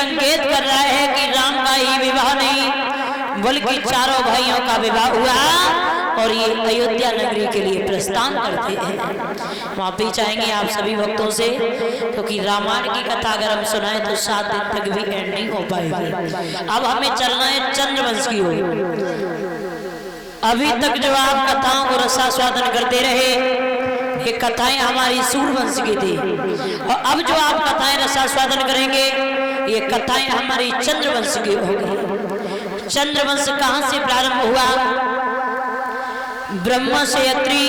संकेत कर रहा है कि राम का ही विवाह नहीं बल्कि चारों भाइयों का विवाह हुआ और ये अयोध्या नगरी के लिए प्रस्थान करते हैं। माफी चाहेंगे आप सभी भक्तों से, क्योंकि रामायण की कथा अगर हम सुनाए तो 7 दिन तक भी एंड नहीं हो पाएगी। अब हमें चलना है चंद्रवंश की ओर। अभी तक जो आप कथाओं को रसास्वादन करते रहे, ये कथाएं हमारी सूर्यवंश की थी, और अब जो आप कथाएं रसास्वादन करेंगे ये कथाएं हमारी चंद्रवंश की होगी। चंद्रवंश कहां से प्रारंभ हुआ? ब्रह्मा से अत्रि,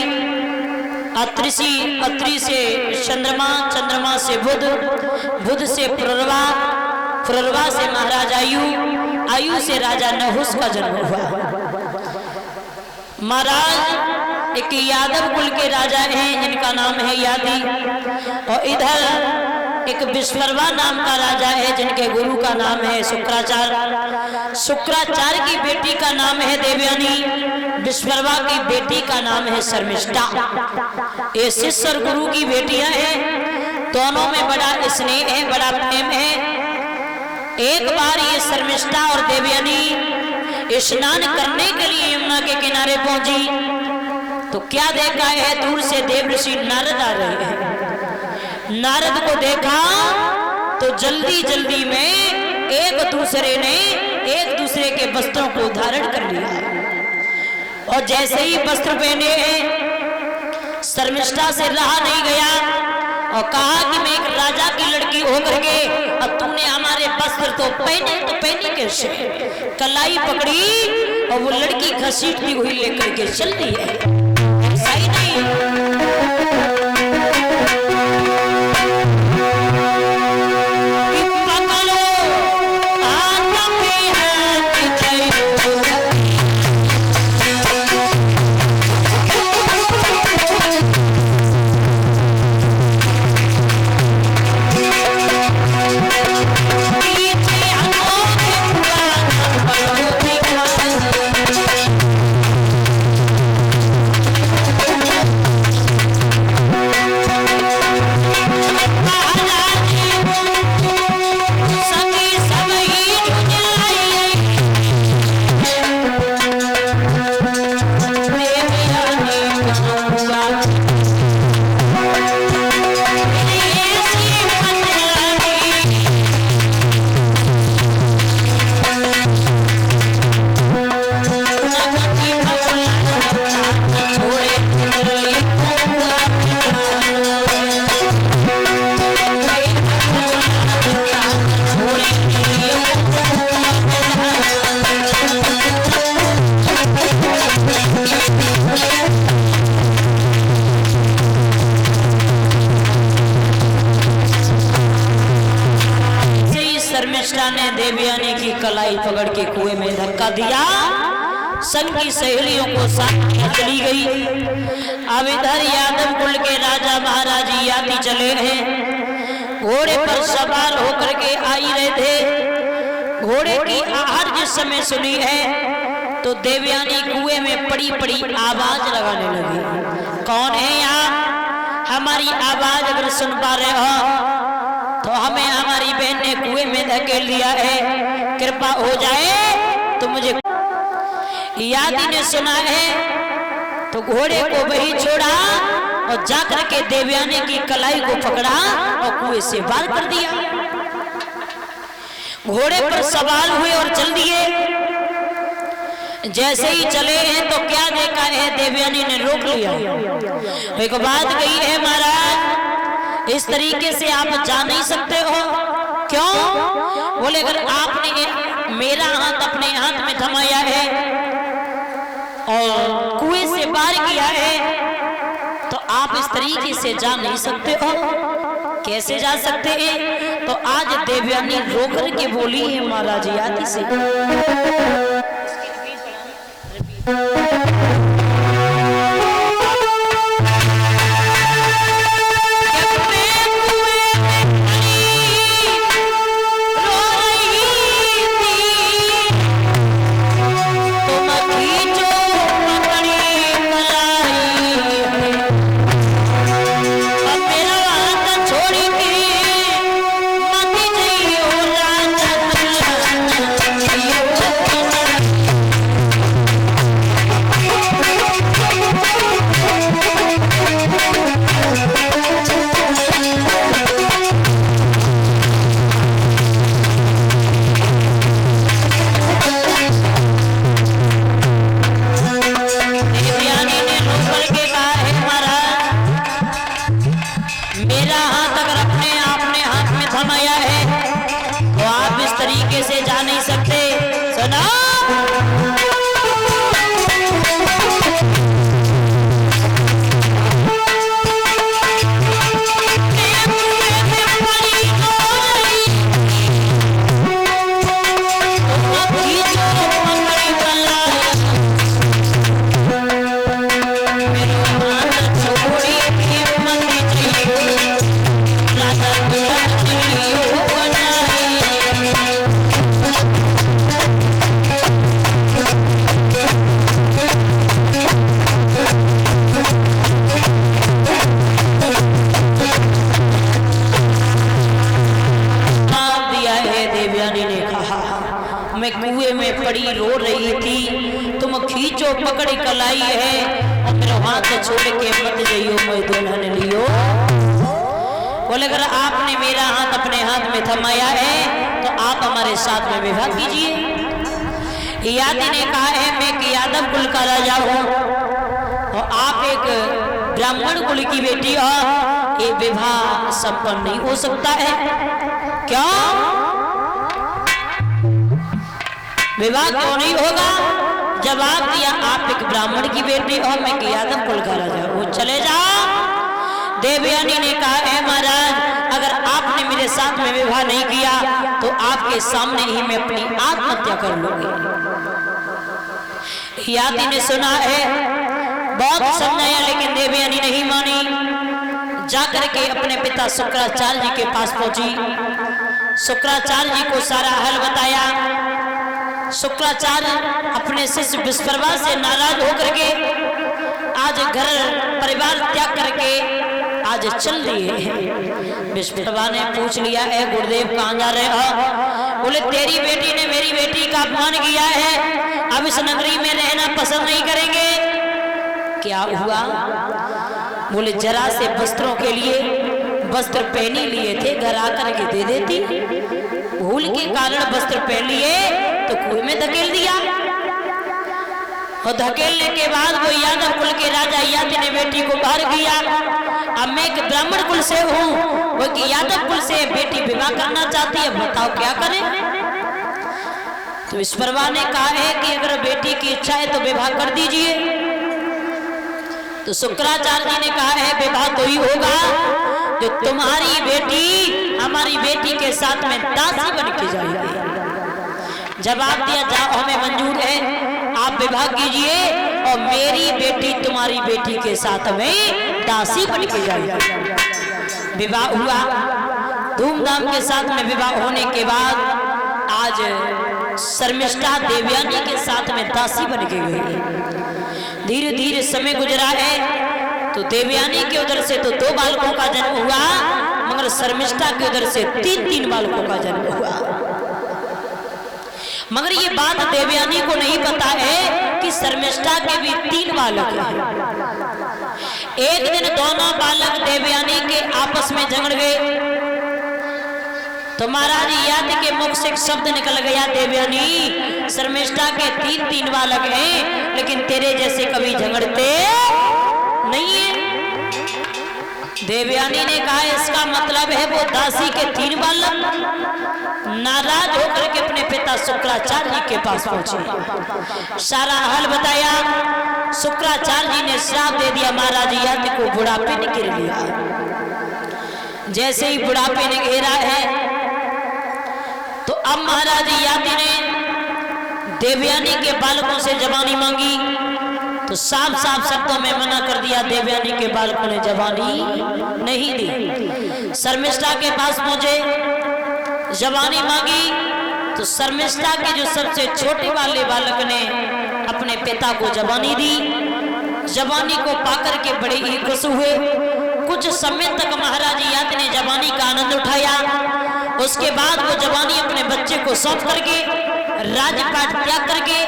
अत्रि से चंद्रमा, चंद्रमा से बुध, बुध से पुररवा, पुररवा से महाराज आयु, आयु से राजा नहुस का जन्म हुआ। महाराज एक यादव कुल के राजा हैं जिनका नाम है यादी, और इधर एक विश्वकर्मा नाम का राजा है जिनके गुरु का नाम है शुक्राचार्य। शुक्राचार्य की बेटी का नाम है देवयानी, विश्वकर्मा की बेटी का नाम है शर्मिष्ठा। ये शिष्य और गुरु की बेटियां हैं, दोनों में बड़ा स्नेह है, बड़ा प्रेम है। एक बार ये शर्मिष्ठा और देवयानी स्नान करने के लिए यमुना के किनारे पहुंची तो क्या देखा है, दूर से देव ऋषि नारद आ रहे हैं। नारद को देखा तो जल्दी जल्दी में एक दूसरे ने एक दूसरे के वस्त्रों को धारण कर लिया, और जैसे ही वस्त्र पहने शर्मिष्ठा से रहा नहीं गया और कहा कि मैं एक राजा की लड़की होकर के अब तुमने हमारे वस्त्र तो पहने कैसे? कलाई पकड़ी और वो लड़की घसीटती हुई लेकर के चल दी है। सही नहीं ने देवयानी की कलाई पकड़ के कुएं में धक्का दिया, संग की सहेलियों को साथ चली गई। अब इधर यादव कुल के राजा महाराज यादी चले हैं, घोड़े पर सवार होकर के आई रहे थे। घोड़े की आहट जिस समय सुनी है तो देवयानी कुएं में पड़ी पड़ी आवाज लगाने लगी, कौन है यहाँ? हमारी आवाज अगर सुन पा रहे हो तो हमें हमारी बहन ने कुएं में धकेल दिया है, कृपा हो जाए तो मुझे। यादी ने सुना है तो घोड़े को वही छोड़ा और जाकर के देवयानी की कलाई को पकड़ा और कुएं से बाहर कर दिया। घोड़े पर सवार हुए और चल दिए। जैसे ही चले हैं तो क्या देखा है, देवयानी ने रोक लिया। एक बात कही है महाराज, इस तरीके से आप जा नहीं सकते हो। क्यों? बोले अगर आपने मेरा हाथ अपने हाथ में थमाया है और कुएं से पार किया है तो आप इस तरीके से जा नहीं सकते हो। कैसे जा सकते हैं? तो आज देवयानी रोकर के बोली है महाराज यादी से। छोड़ी के मत जइयो राजा तरीके से जा नहीं सकते। सुना पड़ी रो रही थी, तुम खींचो पकड़ी कलाई है और मेरा हाथ छोड़ के मत जाइयो, मैं दुल्हन लियो। बोले अगर आपने मेरा हाथ अपने हाथ में थमाया है तो आप हमारे साथ में विवाह कीजिए। यादी ने कहा है मैं एक यादव कुल का राजा हूँ और आप एक ब्राह्मण कुल की बेटी हो, ये विवाह संपन्न नहीं हो सकता है। क्यों विवाह क्यों नहीं होगा? जवाब दिया आप एक ब्राह्मण की बेटी और मैं यादव कुल का राजा हूँ, चले जाओ। देवयानी ने कहा है महाराज अगर आपने मेरे साथ में विवाह नहीं किया तो आपके सामने ही मैं अपनी आत्महत्या कर लूंगी। यादी ने सुना है, बहुत समझाया लेकिन देवयानी नहीं मानी। जाकर के अपने पिता शुक्राचार्य जी के पास पहुंची, शुक्राचार्य जी को सारा हल बताया। शुक्राचार्य अपने शिष्य विश्वकर्मा से नाराज होकर के आज घर परिवार त्याग करके आज चल रही है। विश्वकर्मा ने पूछ लिया है गुरुदेव कहाँ जा रहे हो? बोले तेरी बेटी ने मेरी बेटी का अपमान किया है, अब इस नगरी में रहना पसंद नहीं करेंगे। क्या हुआ? बोले जरा से वस्त्रों के लिए वस्त्र पहनी लिए थे, घर आकर के दे देती, भूल के कारण वस्त्र पहन लिए तो कुएं में धकेल दिया और धकेलने के बाद वो यादव कुल के राजा यादी ने बेटी को बाहर किया। अब मैं एक ब्राह्मण कुल से हूँ, वो कि यादव कुल से बेटी विवाह करना चाहती है, बताओ क्या करें? तो विश्वकर्मा ने कहा है कि अगर बेटी की इच्छा है तो विवाह कर दीजिए। तो शुक्राचार्य जी ने कहा है विवाह तो ही होगा जो तुम्हारी बेटी हमारी बेटी के साथ में दासी बन के जाएगी। जवाब दिया जाओ हमें मंजूर है, आप विवाह कीजिए और मेरी बेटी तुम्हारी बेटी के साथ में दासी बन के जाएगी। विवाह हुआ, धूमधाम के साथ में विवाह होने के बाद आज शर्मिष्ठा देवयानी के साथ में दासी बन के गई। धीरे धीरे समय गुजरा है तो देवयानी के उधर से तो 2 बालकों का जन्म हुआ, मगर शर्मिष्ठा के उधर से 3-3 बालकों का जन्म हुआ। मगर ये बात देवयानी को नहीं पता है कि शर्मिष्ठा के भी 3 बालक हैं। एक दिन दोनों बालक देवयानी के आपस में झगड़ गए तो महाराज याद के मुख से एक शब्द निकल गया, देवयानी शर्मिष्ठा के 3-3 बालक हैं लेकिन तेरे जैसे कभी झगड़ते नहीं है। देवयानी ने कहा इसका मतलब है वो दासी के 3 बालक। नाराज होकर के अपने पिता शुक्राचार्य जी के पास पहुंचे, सारा हाल बताया। शुक्राचार्य जी ने श्राप दे दिया, महाराज याद को बुढ़ापे ने घेर लिया। जैसे ही बुढ़ापे ने घेरा है तो अब महाराज यादी ने देवयानी के बालकों से जवानी मांगी तो साफ साफ शब्दों में मना कर दिया। देवयानी के बालकों ने जवानी नहीं दी। शर्मिष्ठा के पास पहुंचे, जवानी मांगी तो शर्मिष्ठा के जो सबसे छोटे वाले बालक ने अपने पिता को जवानी दी। जवानी को पाकर के बड़े ही खुश हुए। कुछ समय तक महाराज याद ने जवानी का आनंद उठाया। उसके बाद वो जवानी अपने बच्चे को सौंप करके राजपाट त्याग करके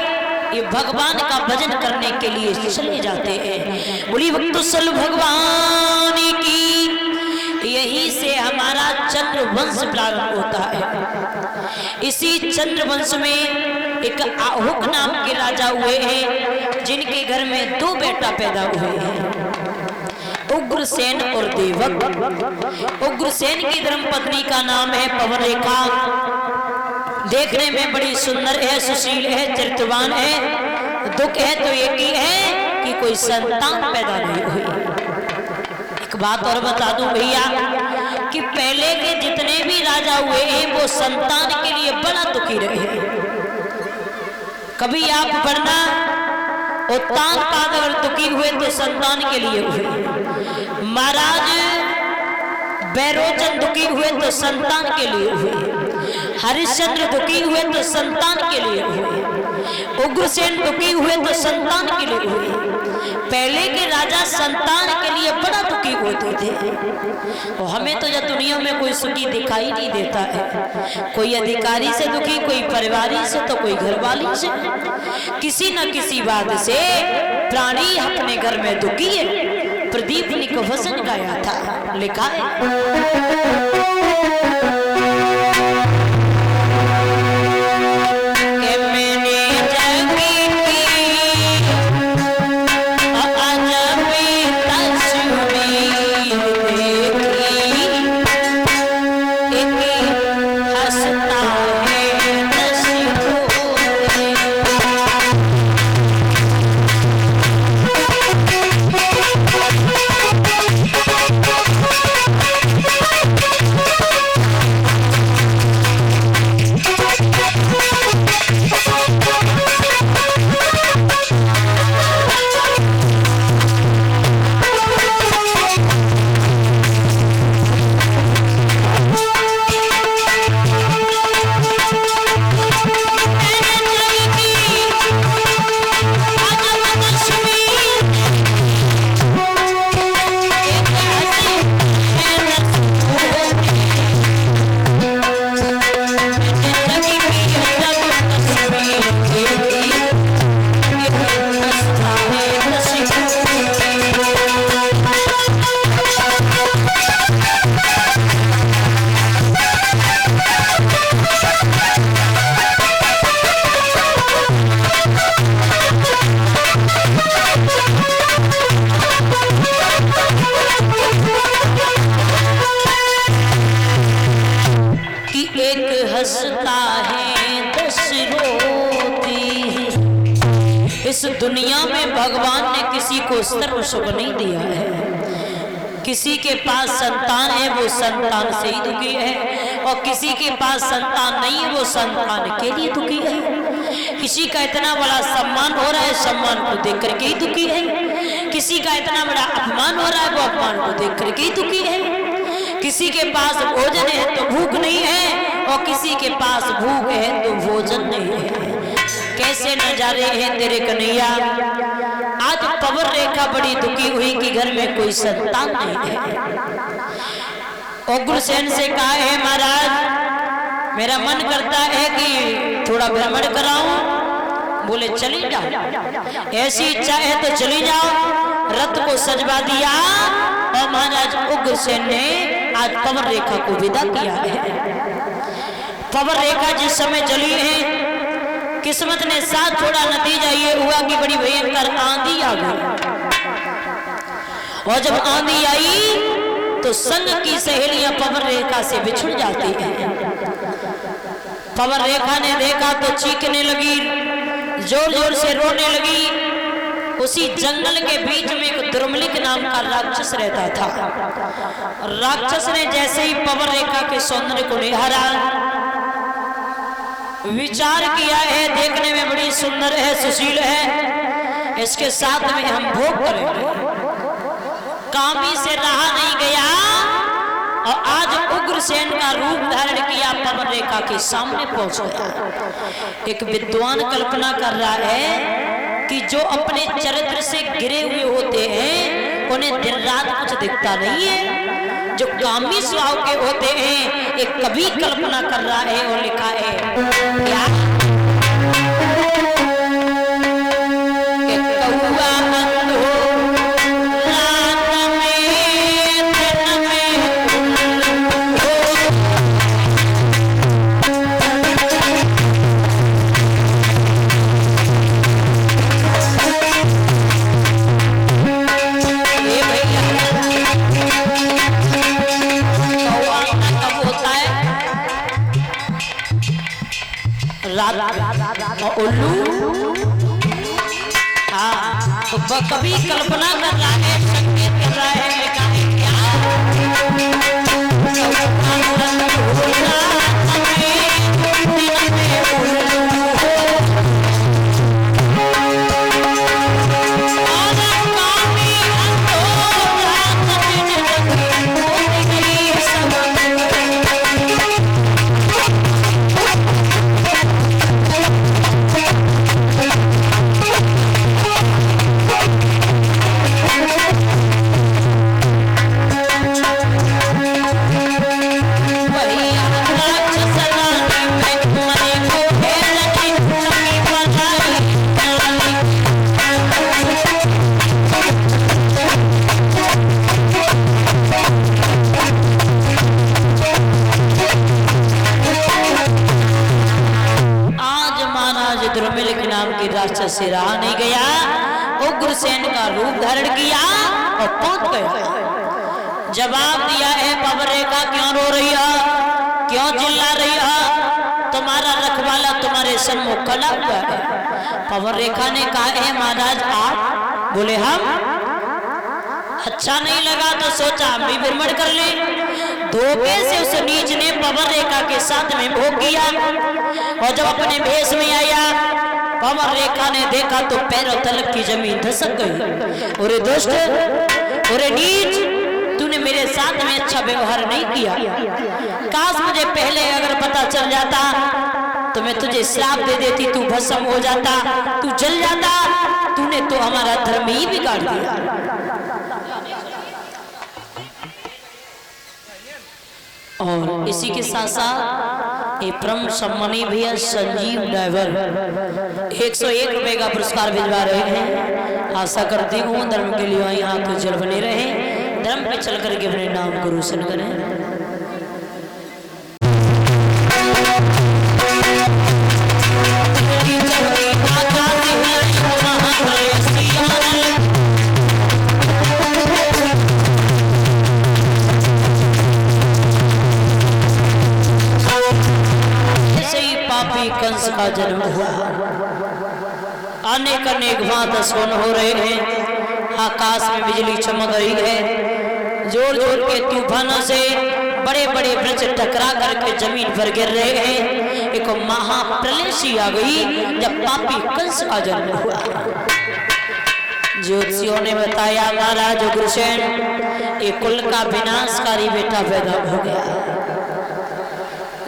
ये भगवान का भजन करने के लिए चले जाते हैं। बोली भक्तवत्सल भगवान की। यही से हमारा चंद्र वंश प्रारंभ होता है। इसी चंद्र वंश में एक आहुक नाम के राजा हुए हैं जिनके घर में 2 बेटा पैदा हुए हैं, उग्रसेन और देवक। उग्रसेन की धर्मपत्नी का नाम है पवनरेखा, देखने में बड़ी सुंदर है, सुशील है, चरित्रवान है। दुख है तो एक ही है कि कोई संतान पैदा नहीं हुई। एक बात और बता दूं भैया कि पहले के जितने भी राजा हुए हैं वो संतान के लिए बड़ा दुखी रहे हैं। कभी आप पढ़ना उत्तान पाद अगर दुखी हुए तो संतान के लिए हुए। महाराज बैरोचन दुखी हुए तो संतान के लिए हुए। हरिश्चंद्र दुखी हुए तो संतान के लिए हुए। उग्रसेन दुखी हुए तो संतान के लिए हुए। पहले के राजा संतान के लिए बड़ा दुखी होते थे। और हमें तो यह दुनिया में कोई सुखी दिखाई नहीं देता है। कोई अधिकारी से दुखी, कोई परिवारी से, तो कोई घरवाली से। किसी न किसी बात से प्राणी अपने घर में दुखी है। प्रदीप ने को भजन गाया था, लिखा है इस दुनिया में भगवान ने किसी को सर्व सुख नहीं दिया है। किसी के पास संतान है वो संतान से ही दुखी है, और किसी के पास संतान नहीं है वो संतान के लिए दुखी है। किसी का इतना बड़ा सम्मान हो रहा है, सम्मान को देख करके ही दुखी है। किसी का इतना बड़ा अपमान हो रहा है, वो अपमान को देख करके ही दुखी है। किसी के पास भोजन है तो भूख नहीं है, और किसी के पास भूख है तो भोजन नहीं है। कैसे नजारे हैं तेरे कन्हैया। आज पवन रेखा बड़ी दुखी हुई कि घर में कोई संतान नहीं है। उग्रसेन से कहा है महाराज मेरा मन करता है कि थोड़ा भ्रमण कराऊं। बोले चली जाओ, ऐसी इच्छा है तो चली जाओ। रथ को सजवा दिया और महाराज उग्रसेन ने आज पवन रेखा को विदा किया है। पवन रेखा जिस समय चली है, किस्मत ने साथ छोड़ा। नतीजा ये हुआ कि बड़ी भयंकर आंधी आ गई, और जब आंधी आई तो संग की सहेलियां पवन रेखा से बिछुड़ जाती हैं। पवन रेखा ने देखा तो चीखने लगी, जोर जोर से रोने लगी। उसी जंगल के बीच में एक दुर्मलिक नाम का राक्षस रहता था। राक्षस ने जैसे ही पवन रेखा के सौंदर्य को निहारा, विचार किया है देखने में बड़ी सुंदर है, सुशील है, इसके साथ में हम भोग करेंगे। कामी से रहा नहीं गया और आज उग्रसेन का रूप धारण किया, पवन रेखा के सामने पहुंच गया। एक विद्वान कल्पना कर रहा है कि जो अपने चरित्र से गिरे हुए होते हैं उन्हें दिन रात कुछ दिखता नहीं है। जो कामी स्वभाव के होते हैं, एक कवि कल्पना कर रहा है और लिखा है क्या रात और उल्लू। हाँ तो कभी कल्पना कर रहा है, संकेत कर रहा है, लिखा है क्या से रहा नहीं गया, उग्रसेन का रूप धारण किया और पहुंच गया। जवाब दिया है पवन रेखा क्यों रो रही है, क्यों चिल्ला रही है, तुम्हारा रखवाला तुम्हारे सम्मुख खड़ा हुआ है। पवन रेखा ने कहा है महाराज आप। बोले हम। अच्छा नहीं लगा तो सोचा हम भी भ्रमण कर ले। धोखे से उस नीच ने पवन रेखा के साथ में भोग किया और जब अपने भेष में आया पवन रेखा ने देखा तो पैरों तलक की जमीन धसक गई। अरे दुष्ट, अरे नीच, तूने मेरे साथ में अच्छा व्यवहार नहीं किया। काश मुझे पहले अगर पता चल जाता तो मैं तुझे श्राप दे देती, तू भस्म हो जाता, तू जल जाता। तूने तो हमारा धर्म ही बिगाड़ दिया। और इसी के साथ साथ ये परम सम्मानी भैया संजीव ड्राइवर 101 रुपए का पुरस्कार भिजवा रहे हैं। आशा करती हूँ धर्म के लिए यहाँ तो जल बने रहे, धर्म पे चल करके अपने नाम को रोशन करें। कंस का जन्म हुआ, अनेक अनेक भांत सोन हो रहे हैं, आकाश में बिजली चमक रही है, जोर जोर के तूफानों से बड़े बड़े वृक्ष टकरा करके जमीन पर गिर रहे हैं। एक महाप्रलय सी आ गई जब पापी कंस का जन्म हुआ। ज्योतिषियों ने बताया महाराज उग्रसेन ये कुल का विनाशकारी बेटा पैदा हो गया।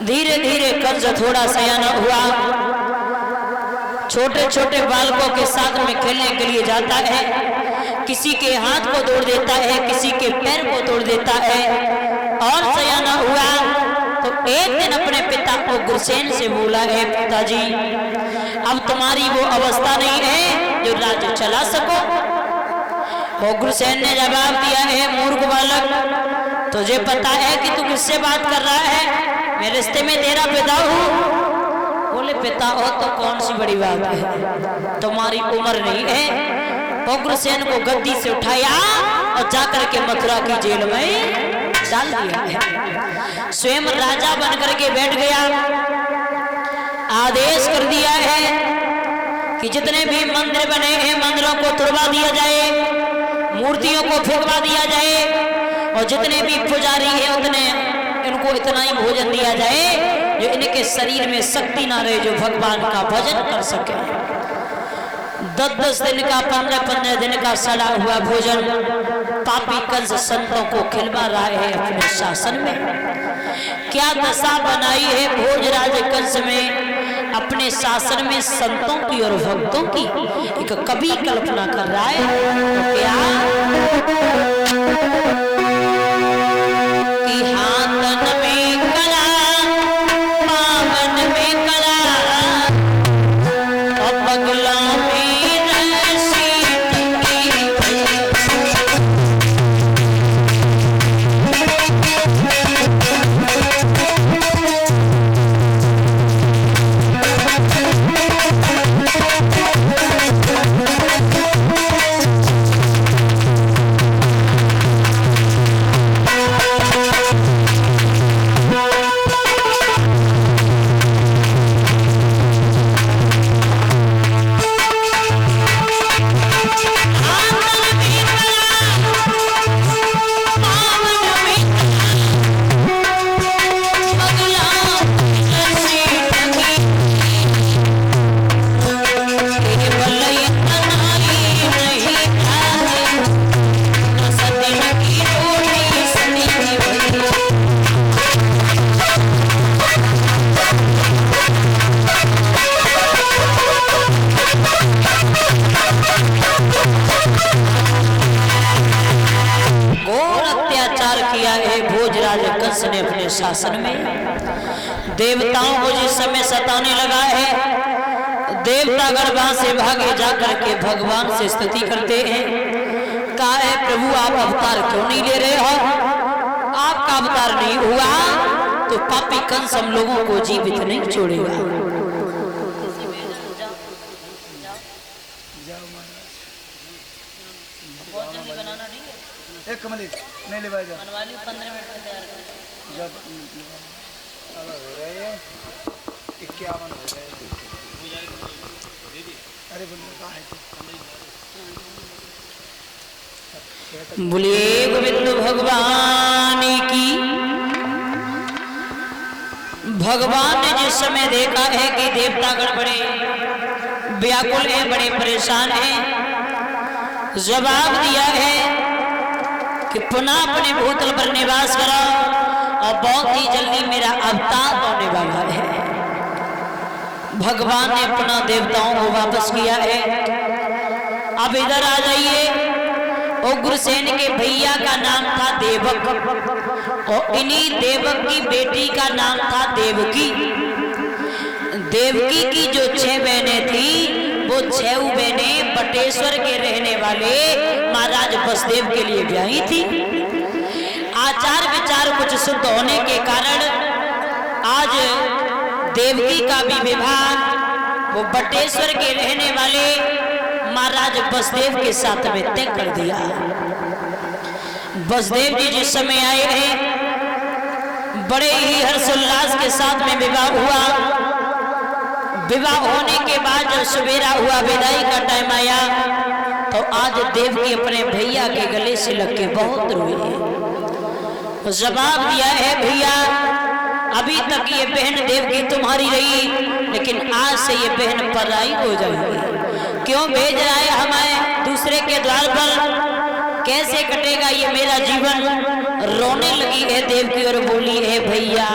धीरे धीरे कंस थोड़ा सयाना हुआ, छोटे छोटे बालकों के साथ में खेलने के लिए जाता है, किसी के हाथ को तोड़ देता है, किसी के पैर को तोड़ देता है। और सयाना हुआ तो एक दिन अपने पिता उग्रसेन से बोला है पिताजी अब तुम्हारी वो अवस्था नहीं है जो राज्य चला सको। उग्रसेन ने जवाब दिया है मूर्ख बालक, तुझे पता है कि तू किससे बात कर रहा है? मैं रिश्ते में तेरा पिता हूँ। बोले पिता हो तो कौन सी बड़ी बात है, तुम्हारी उम्र नहीं है। उग्रसेन को गद्दी से उठाया और जाकर के मथुरा की जेल में डाल दिया है। स्वयं राजा बनकर के बैठ गया, आदेश कर दिया है कि जितने भी मंदिर बने हैं मंदिरों को तोड़वा दिया जाए, मूर्तियों को फेंकवा दिया जाए और जितने भी पुजारी हैं उतने इनको इतना ही भोजन दिया जाए जो इनके शरीर में शक्ति ना रहे, जो भगवान का भजन कर सके। 10-10 दिन का 15-15 दिन का सड़ा हुआ भोजन पापी कंस संतों को खिलवा रहा है अपने शासन में। क्या दशा बनाई है भोजराज कंस में अपने शासन में संतों की और भक्तों की। एक कवि कल्पना कर रहा है तो क्या कि हाथन में कला पावन में कला और पगलों में शासन में। देवताओं को जिस समय सताने लगा है, देवतागण वहां से भागे जाकर के भगवान से स्तुति करते हैं। कहा है प्रभु आप अवतार क्यों नहीं ले रहे हो? आपका अवतार नहीं हुआ तो पापी कंस हम लोगों को जीवित नहीं छोड़ेगा। एक कमली नहीं ले जा, 15 मिनट में तैयार कर जब हो रहे हैं 51 हो रहे हैं। अरे बोलिए गोविंद भगवान की। भगवान ने जिस समय देखा है कि देवतागण बड़े व्याकुल हैं, बड़े परेशान हैं, जवाब दिया है कि पुनः अपने भूतल पर निवास करो और बहुत ही जल्दी मेरा अवतार होने वाला है। भगवान ने पुनः देवताओं को वापस किया है। अब इधर आ जाइए। उग्रसेन के भैया का नाम था देवक और इन्हीं देवक की बेटी का नाम था देवकी। देवकी की जो 6 बहनें थी वो 6 बहनें बटेश्वर के रहने वाले महाराज वसुदेव के लिए ब्याही थी। आचार विचार कुछ शुद्ध होने के कारण आज देवकी का भी विवाह वो बटेश्वर के रहने वाले महाराज वसुदेव के साथ में तय कर दिया। वसुदेव जी जिस समय आए हैं बड़े ही हर्षोल्लास के साथ में विवाह हुआ। विवाह होने के बाद जब सवेरा हुआ, विदाई का टाइम आया, तो आज देवकी अपने भैया के गले से लग के बहुत रोई। जवाब दिया है भैया अभी तक ये बहन देवकी तुम्हारी रही, लेकिन आज से ये बहन पराई हो जाएगी। क्यों भेज रहा है हमें दूसरे के द्वार पर? कैसे कटेगा ये मेरा जीवन? रोने लगी है देवकी और बोली है भैया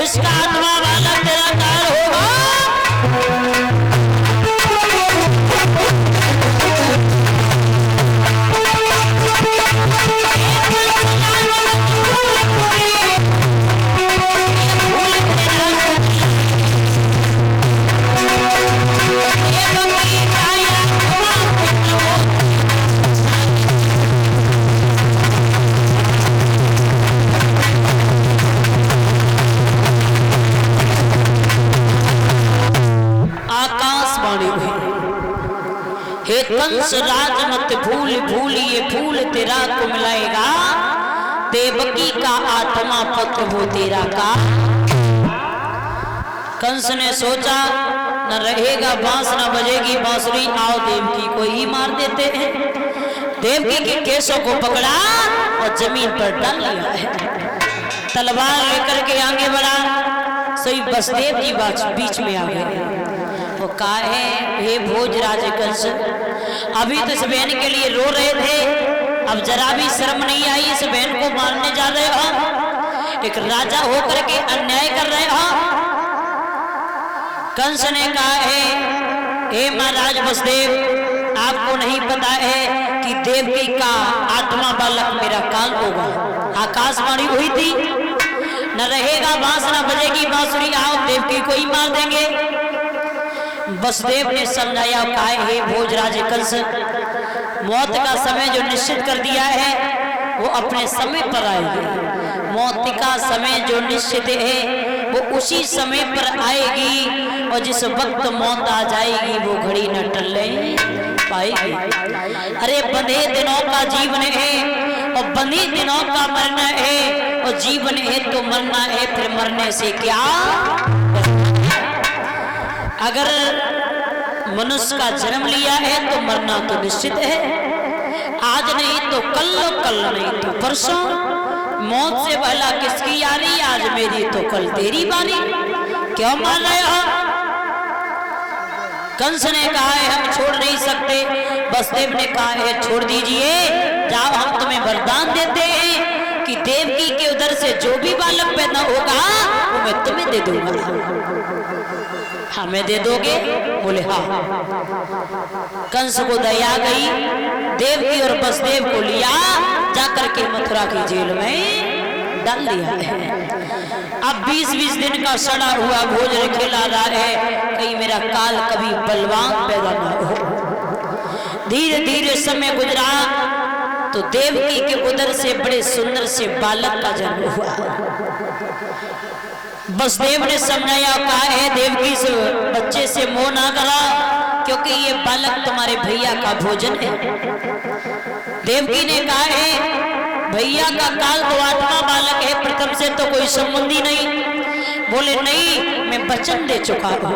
इसका आत्मा बालक तेरा काल होगा। हे कंस राज मत भूल, भूल ये फूल तेरा को मिलाएगा, देवकी का आत्मा पत्र वो तेरा का। कंस ने सोचा न रहेगा बांस न बजेगी बांसुरी, आओ देवकी को ही मार देते हैं। देवकी के केसों को पकड़ा और जमीन पर डाल लिया है। तलवार लेकर के आगे बढ़ा, सही बसदेव जी बीच में आ गए। वो कहा है हे भोजराज कंस, अभी तो इस बहन के लिए रो रहे थे, अब जरा भी शर्म नहीं आई, इस बहन को मारने जा रहे हो, एक राजा होकर के अन्याय कर रहे हो। कंस ने कहा है हे महाराज बसदेव, आपको नहीं पता है कि देवकी का आत्मा बालक मेरा काल होगा। आकाशवाणी हुई थी न रहेगा बांस न बजेगी बांसुरी, आओ देवकी को ही मार देंगे। बसदेव ने समझाया, कहा हे भोजराज कंस, मौत का समय जो निश्चित कर दिया है वो अपने समय पर आएगी। मौत का समय जो निश्चित है वो उसी समय पर आएगी, और जिस वक्त मौत आ जाएगी वो घड़ी न टलने पाएगी। अरे बंधे दिनों का जीवन है और बंधे दिनों का मरना है, और जीवन है तो मरना है, फिर मरने से क्या। अगर मनुष्य का जन्म लिया है तो मरना तो निश्चित है, आज नहीं तो कल नहीं तो परसों। मौत से भला किसकी यारी, आज मेरी तो कल तेरी बारी, क्यों मान रहे हो। कंस ने कहा है हम छोड़ नहीं सकते। बसदेव ने कहा है छोड़ दीजिए, जाओ हम तुम्हें वरदान देते हैं कि देवकी के उधर से जो भी बालक पैदा होगा वो मैं तुम्हें दे दूंगा। हमें दे दोगे? बोले हाँ। कंस को दया गई, देवकी और बसदेव को लिया, जाकर के मथुरा की जेल में डाल दिया है। अब 20-20 दिन का सड़ा हुआ भोजन खिला रहा है, कहीं मेरा काल कभी बलवान पैदा न हो। धीरे धीरे समय गुजरा तो देवकी के उदर से बड़े सुंदर से बालक का जन्म हुआ। बसदेव ने समझाया, कहा है देवकी से बच्चे से मोह ना करा, क्योंकि ये बालक तुम्हारे भैया का भोजन है। देवकी ने कहा है भैया का काल तो आत्मा बालक है, प्रथम से तो कोई संबंधी नहीं। बोले नहीं, मैं वचन दे चुका हूं।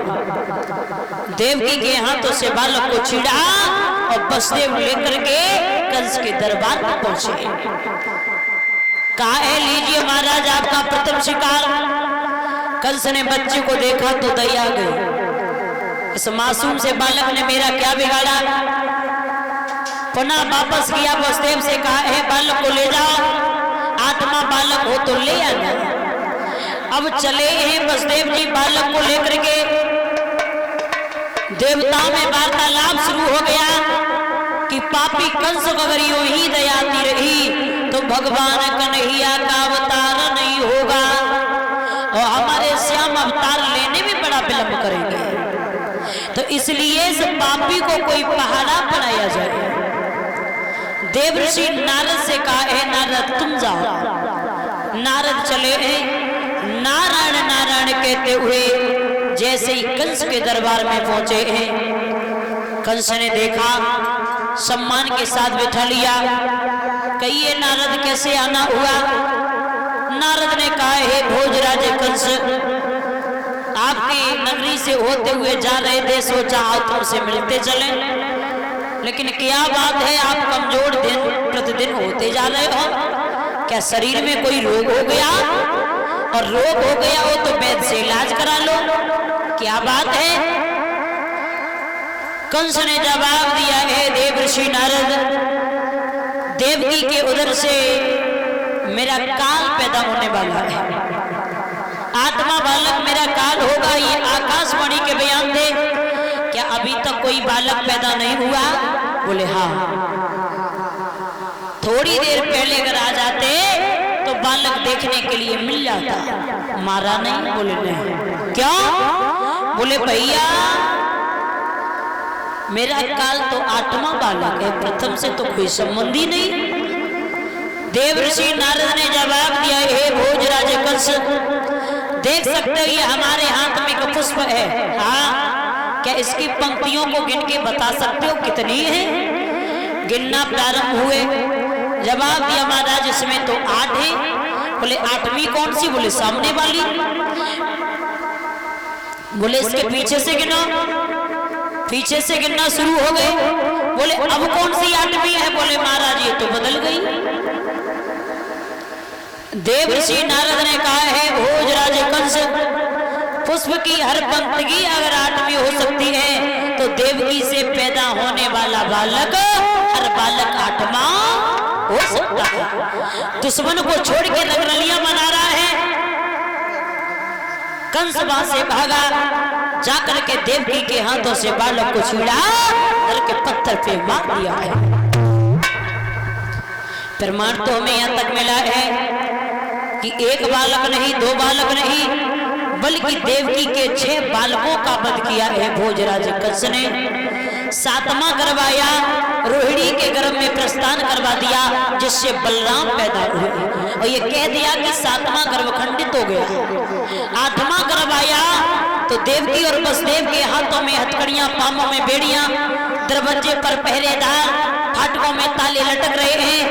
देवकी के हाथों से बालक को छीड़ा और बसदेव लेकर के कंस के दरबार में पहुंचे। कहा है लीजिए महाराज आपका प्रथम शिकार। कंस ने बच्चे को देखा तो दया गई, इस मासूम से बालक ने मेरा क्या बिगाड़ा। पुनः वापस किया, बसदेव से कहा है बालक को ले जाओ, आत्मा बालक हो तो ले आना। अब चले हैं बसदेव जी बालक को लेकर के। देवताओं में वार्तालाप शुरू हो गया कि पापी कंस को अगर यूं ही दया आती रही तो भगवान कन्हैया का अवतार नहीं होगा, और हमारे श्याम अवतार लेने में बड़ा विलंब करेंगे। तो इसलिए इस पापी को कोई पहाड़ा बनाया जाए। देव ऋषि नारद से कहा है नारद तुम जाओ। नारद चले हैं, नारायण नारायण कहते हुए जैसे ही कंस के दरबार में पहुंचे हैं, कंस ने देखा, सम्मान के साथ बैठा लिया। कहिए नारद कैसे आना हुआ। नारद ने कहा है भोजराज कंस, आपकी नगरी से होते हुए जा रहे थे, सोचा आओ तुमसे मिलते चले, लेकिन क्या बात है आप कमजोर दिन प्रतिदिन होते जा रहे हो। क्या शरीर में कोई रोग हो गया, और रोग हो गया हो तो वैद्य से इलाज करा लो, क्या बात है। कंस ने जवाब दिया है देव ऋषि नारद, देवकी के उदर से मेरा काल पैदा होने वाला है। आठवां बालक मेरा काल होगा, ये आकाशवाणी के बयान थे। क्या अभी तक कोई बालक पैदा नहीं हुआ? बोले हाँ। थोड़ी देर पहले अगर आ जाते तो बालक देखने के लिए मिल जाता। मारा नहीं? बोले नहीं। क्यों? बोले भैया मेरा काल तो आठवां बालक है, प्रथम से तो कोई संबंध ही नहीं। देवर्षि नारद ने जवाब दिया, हे भोजराज कंस, देख सकते हो ये हमारे हाथ में एक पुष्प है। हाँ, क्या इसकी पंक्तियों को गिन के बता सकते हो कितनी है? गिनना प्रारंभ हुए, जवाब दिया महाराज इसमें तो 8 है। बोले 8वीं कौन सी? बोले सामने वाली। बोले इसके पीछे से गिनो। पीछे से गिनना शुरू हो गए। बोले अब कौन सी 8वीं है? बोले महाराज ये तो बदल गई। देवर्षि नारद ने कहा है भोजराज कंस, पुष्प की हर पंक्ति अगर 8वीं हो सकती है तो देवकी से पैदा होने वाला बालक हर बालक 8वां हो सकता है। दुश्मन को छोड़ के रंगरलियां मना रहा है। कंस वहां से भागा, जाकर के देवकी के हाथों से बालक को छुड़ा दल के पत्थर पे मार दिया है। प्रमाण तो हमें यहां तक मिला है कि एक बालक नहीं, 2 बालक नहीं, बल्कि देवकी के 6 बालकों का वध किया है भोजराज कंस ने। 7वां करवाया, रोहिणी के गर्भ में प्रस्थान करवा दिया, जिससे बलराम पैदा हुए और ये कह दिया कि 7वां गर्भ खंडित हो गया। 8वां करवाया तो देवकी और वसुदेव के हाथों में हथकड़ियां, पामों में बेड़ियां, दरवाजे पर पहरेदार, फाटकों में ताले लटक रहे हैं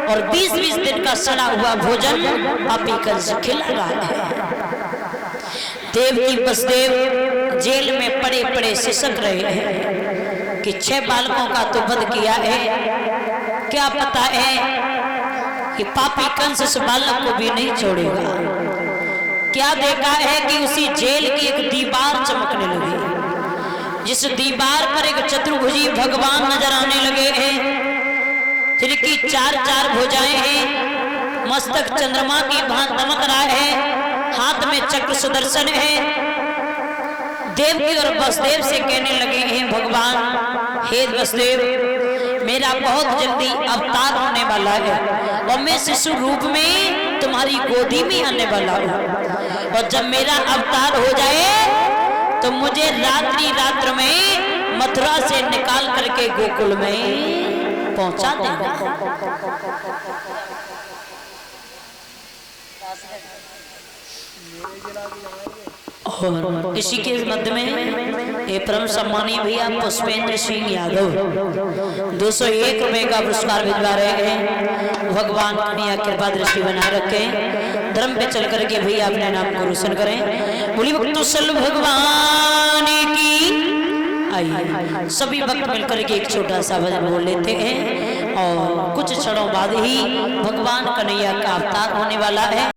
और 20-20 दिन का सड़ा हुआ भोजन पापी कंस खिला रहा है। देवकी वसुदेव जेल में पड़े पड़े सिसक रहे हैं कि 6 बालकों का तो वध किया है, क्या पता है कि पापी कंस इस बालक को भी नहीं छोड़ेगा। क्या देखा है कि उसी जेल की एक दीवार चमकने लगी, जिस दीवार पर एक चतुर्भुजी भगवान नजर आने लगे हैं, जिनकी 4-4 भुजाएं हैं, मस्तक चंद्रमा की भांति दमक रहा है, हाथ में चक्र सुदर्शन है। देवकी और वसुदेव से कहने लगे हैं भगवान, हे वसुदेव मेरा बहुत जल्दी अवतार होने वाला है और मैं शिशु रूप में तुम्हारी गोदी में आने वाला हूँ, और जब मेरा अवतार हो जाए तो मुझे रात्रि में मथुरा से निकाल करके गोकुल में पहुंचा देना। और इसी के मध्य में ये परम सम्मानीय भैया पुष्पेंद्र सिंह यादव 201 रुपए का पुरस्कार भिजवा रहे हैं। भगवान कन्या कृपा दृष्टि बनाए रखे, धर्म पे चल करके भैया अपने नाम को रोशन करें। बोली भक्तों भगवान की। आइए सभी भक्त मिलकर के एक छोटा सा भजन बोल लेते हैं और कुछ क्षणों बाद ही भगवान कन्हैया का अवतार होने वाला है।